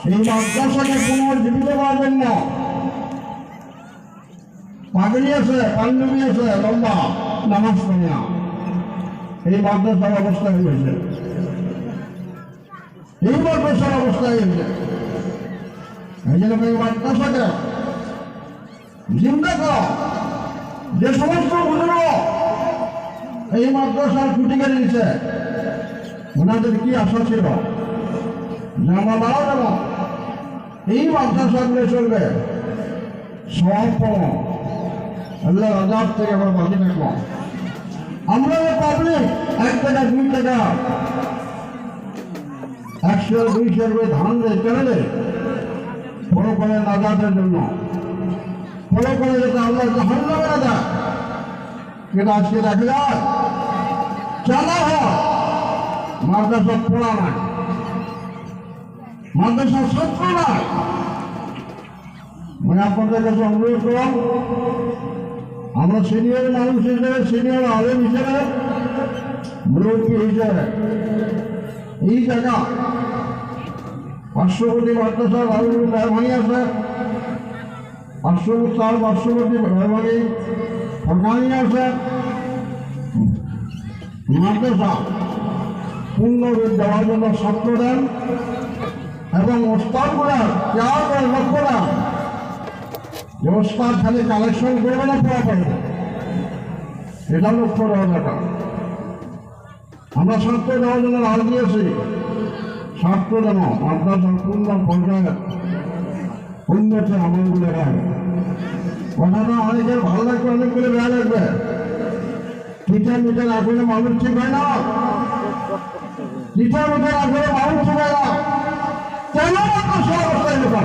এই মাদ্রাসাকে পুনর্জীবিত করার জন্য পাগড়ি আছে, পাঞ্জাবি আছে, লম্বা নামাজ পড়ে না, এই মাদ্রাসার অবস্থা হয়েছে, এই মাদ্রাসার অবস্থা হয়েছে। এই জন্য এই মাদ্রাসাকে জিন্দা করো। যে সমস্ত বুজুর্গ এই মাদ্রাসার খুঁটি কেটে দিচ্ছে, ওনাদের কি আশা ছিল যে আমরা মারা যাব, এই মাদ্রাসাগুলো চলবে সম্পূর্ণ আল্লাহ আজাদ থেকে আমরা বাকি থাকবো। আমরা পাবলিক 1 টাকা 2 টাকা 100-200 করে ধান দেয় কেন দেয়? বড় করে নাজাতের জন্য, বড় করে যাতে আল্লাহ জাহান্নামে না যায়। কিন্তু আজকে দেখা যায় চালা হয় মাদ্রাসা পড়া নাই, মাদ্রাসার ছাত্র নাই। মানে আপনাদের কাছে অনুরোধ করলাম, আমরা সিনিয়র মানুষ হিসেবে, সিনিয়র আলেম হিসেবে, মুরব্বী হিসেবে এই জায়গা পার্শ্ববর্তী মাদ্রাসার আলুর মেহমানি আছে, পার্শ্ববর্তী মেহমানি ফরকানি আছে। মাদ্রাসা পূর্ণরূপ দেওয়ার জন্য ছাত্র দেন এবং ওস্তাদগুলার কেয়ার করে লক্ষ্য দেন যে ওস্তাদ খালি কালেকশন করবে না, পড়া পারবে, এটা লক্ষ্য দেওয়া দরকার। আমরা ছাত্র দেওয়ার জন্য রাজ দিয়েছি, ছাত্র যেন মাদ্রাসার পূর্ণ পর্যায়ে উন্নতি আমলগুলো হয়। কথাটা অনেকের ভালো লাগবে, অনেকগুলো বেয়া লাগবে। টিচার মিটার আসলে মানুষ ঠিক হয় না, টিচার মিটার আসলে মানুষ ঠিক হয় না। কেন মাদ্রাসা অবস্থায় লোক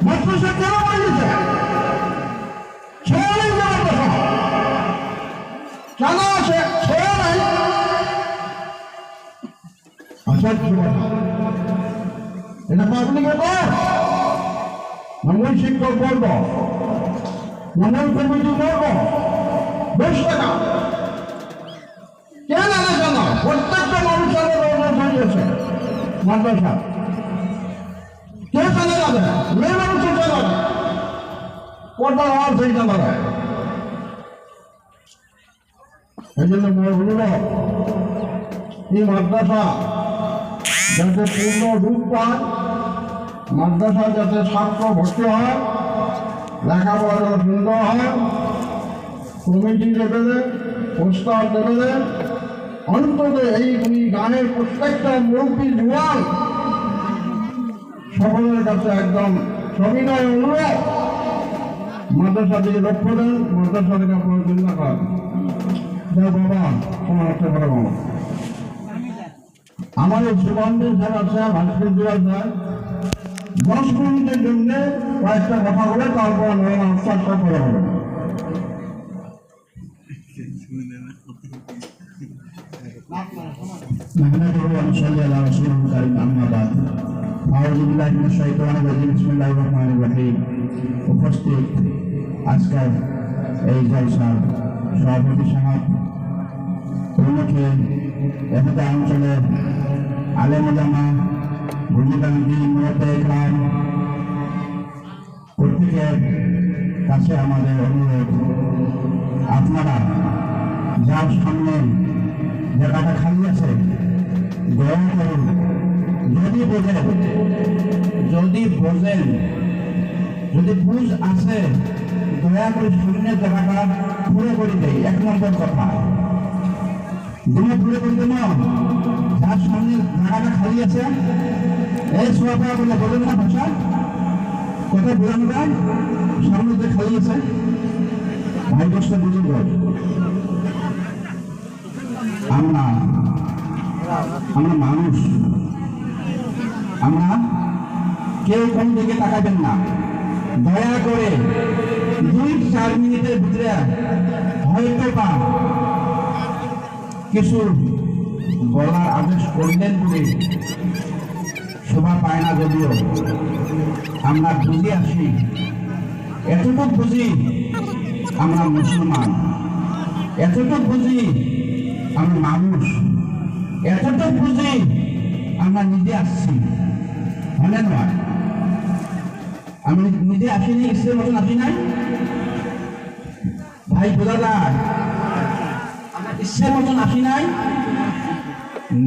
মাদ্রাসা কেন বানিয়েছে? ছেড়ে নেই মাদ্রাসা, কেন আছে? ছেড়ে নাই। আচ্ছা, এটা পাবলিকে কর, মূল শিক্ষক বলব, মূল কমিটি বলব, বেশ টাকা কেন আলাদা না? প্রত্যেকটা মানুষের হয়েছে মাদ্রাসা, কে চালে যাবে? মেয়ে মানুষের চালাবে, পর্দার আওয়াজ হয়ে চালাবে। এই জন্য বলল এই মাদ্রাসা যাতে পূর্ণ রূপ পায়, মাদ্রাসা যাতে ছাত্র ভর্তি হয়, লেখাপড়া সুন্দর হয়, কমিটি লেভেলে, প্রস্তাব লেভেলে, অন্তত এই গানের প্রত্যেকটা মুরব্বী জোয়ান সকলের কাছে একদম সবিনয় অনুরোধ, মাদ্রাসা দিকে লক্ষ্য দেন, মাদ্রাসা থেকে আপনার চিন্তা করেন। বাবা তোমার হচ্ছে বড় বাবা আমার এই সুগন্ধের যারা আছে, ভাস্কর দেওয়া যায় 10 মিনিটের জন্য কয়েকটা কথা বলে তারপর আশ্বাস করা হবে। উপস্থিত আজকের এই জলসার সভাপতি সাহেব, উন্নতি এখানে অঞ্চলের আলেম ওলামা, বুঝিবান্ধি, মুরব্বী ইকরাম, প্রত্যেকের কাছে আমাদের অনুরোধ, আপনারা যার সামনে জায়গাটা খালি আছে দয়া করুন, যদি বোঝেন যদি বুঝ আছে দয়া করে সামনের জায়গাটা পুরো করে দেয়। 1 নম্বর কথা, দুটো পুরো করে দেব, যার সামনে জায়গাটা খালি আছে এই সোয়াপা বলে বলেন না ভাষা, কথা বোঝানো যায়, সামনে যে খালি আছে ভাই দশটা বুঝুন। আমরা মানুষ, আমরা কেউ কোন দিকে তাকাবেন না, দয়া করে 2-4 মিনিটের ভিতরে হয়তো বা কিছু বলার আদেশ করলেন বলে শোভা পায় না, যদিও আমরা বুঝে আসি, এতটুকু বুঝি আমরা মুসলমান, এতটুকু বুঝি আমরা মানুষ, এতটুকু বুঝি আমরা নিজে আসছি। হলে নয় আমি নিজে আসিনি ইসলামের মতন আসি নাই ভাই বোঝা যায় আমরা ইসলামের মতন আসি নাই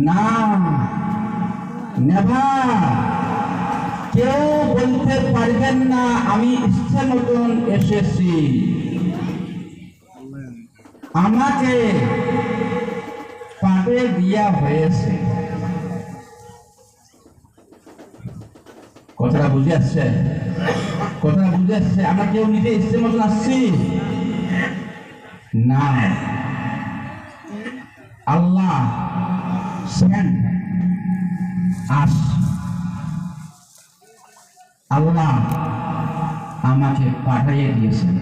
না নেভার কেউ বলতে পারবেন না আমি ইচ্ছা মতন এসেছি আমাকে পাবে দিয়া হয়েছে কথাটা বুঝে আসছে আমরা কেউ নিজে ইচ্ছে মতন আসছি না আল্লাহ সেন্ড আস আল্লাহ আমাকে পাঠিয়ে দিয়েছেন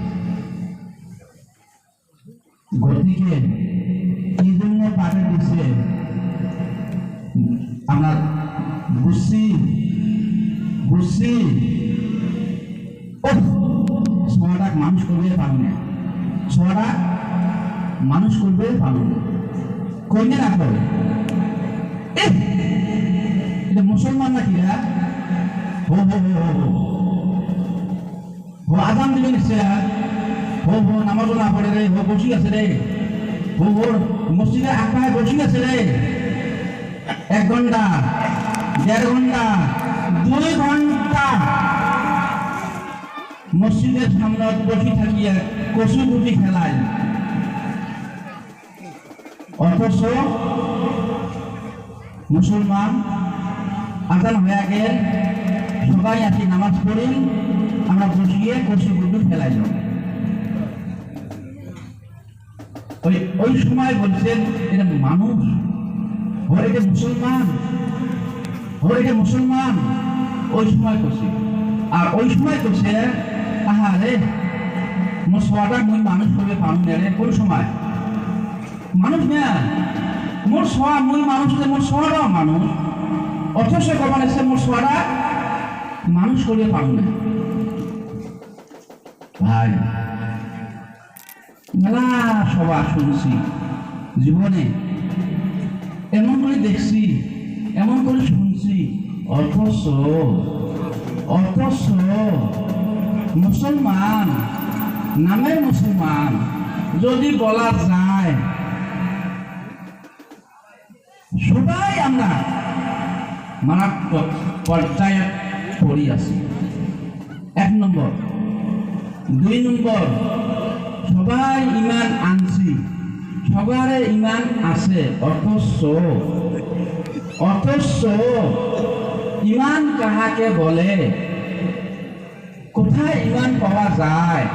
গতিকে কি জন্য পাঠিয়ে দিয়েছে আমরা বুঝছি ছটা মানুষ করবে পারবে না ছটা মানুষ করবে পারবে না কইনে না করে এটা মুসলমান নাকি আজান দিবে নিশ্চয় নামাজও না পড়ে রে বসি আছে রে মসজিদে আকায় বসি আছে রে 1 ঘন্টা 1.5 ঘন্টা 2 ঘন্টা মসজিদের সামনে বসি থাকিয়া কচু গুটি খেলায় অথচ মুসলমান আজান হয়ে গেল সবাই আসি নামাজ পড়ি আমরা বসিয়ে কচু গুটি খেলাই ওই সময় বলছেন এটা মানুষ এটা মুসলমান ওই সময় করছে আর ওই সময় করছে আহারে মোর সোয়াটা মুই মানুষ করবে পারুন রে কোন সময় মানুষ না মোর সোয়া মুই মানুষ মোর সোয়াটাও মানুষ অথচ কমান এসে মোর সোয়াটা মানুষ করবে পারুন না ভাই মেলা সভা শুনছি জীবনে এমন করে দেখছি এমন করে শুনছি অথচ মুসলমান নামের মুসলমান যদি বলা যায় সবাই আমরা মারাত্মক পর্যায়ে পড়ি আছি 1 নম্বর 2 নম্বর সবাই ইমান আনছি সবার ইমান আছে অথচ ইমান কাহাকে বলে কোথায় ইমান পাওয়া যায়